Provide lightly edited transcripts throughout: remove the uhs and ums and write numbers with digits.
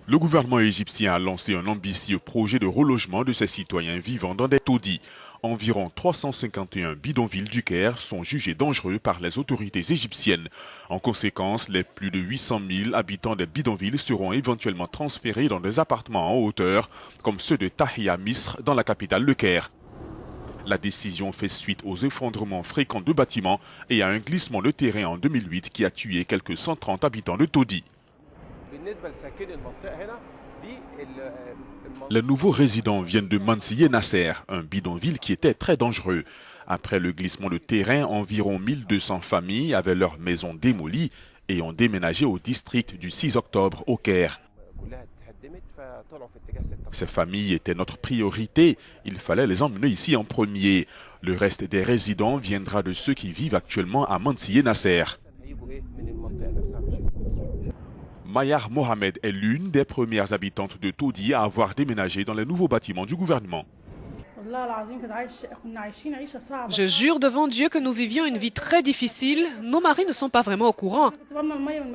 Le gouvernement égyptien a lancé un ambitieux projet de relogement de ses citoyens vivant dans des taudis. Environ 351 bidonvilles du Caire sont jugés dangereux par les autorités égyptiennes. En conséquence, les plus de 800 000 habitants des bidonvilles seront éventuellement transférés dans des appartements en hauteur, comme ceux de Tahia Misr dans la capitale Le Caire. La décision fait suite aux effondrements fréquents de bâtiments et à un glissement de terrain en 2008 qui a tué quelques 130 habitants de taudis. Les nouveaux résidents viennent de Mansiye Nasser, un bidonville qui était très dangereux. Après le glissement de terrain, environ 1200 familles avaient leurs maisons démolies et ont déménagé au district du 6 octobre au Caire. Ces familles étaient notre priorité, il fallait les emmener ici en premier. Le reste des résidents viendra de ceux qui vivent actuellement à Mansiye Nasser. Mayar Mohamed est l'une des premières habitantes de Taudi à avoir déménagé dans les nouveaux bâtiments du gouvernement. Je jure devant Dieu que nous vivions une vie très difficile. Nos maris ne sont pas vraiment au courant.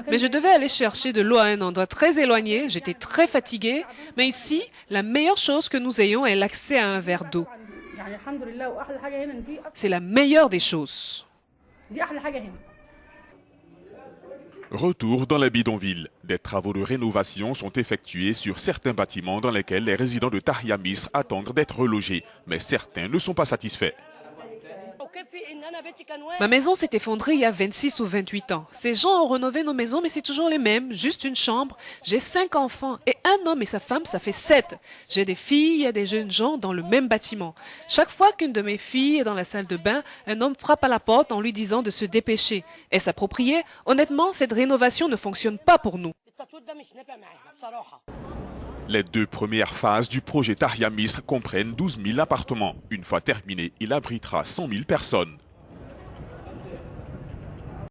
Mais je devais aller chercher de l'eau à un endroit très éloigné. J'étais très fatiguée. Mais ici, la meilleure chose que nous ayons est l'accès à un verre d'eau. C'est la meilleure des choses. Retour dans les bidonvilles. Des travaux de rénovation sont effectués sur certains bâtiments dans lesquels les résidents de Tahia Misr attendent d'être relogés. Mais certains ne sont pas satisfaits. Ma maison s'est effondrée il y a 26 ou 28 ans. Ces gens ont rénové nos maisons, mais c'est toujours les mêmes. Juste une chambre. J'ai 5 enfants et un homme et sa femme, ça fait 7. J'ai des filles et des jeunes gens dans le même bâtiment. Chaque fois qu'une de mes filles est dans la salle de bain, un homme frappe à la porte en lui disant de se dépêcher. Est-ce approprié? Honnêtement, cette rénovation ne fonctionne pas pour nous. Les 2 premières phases du projet Tahia Misr comprennent 12 000 appartements. Une fois terminé, il abritera 100 000 personnes.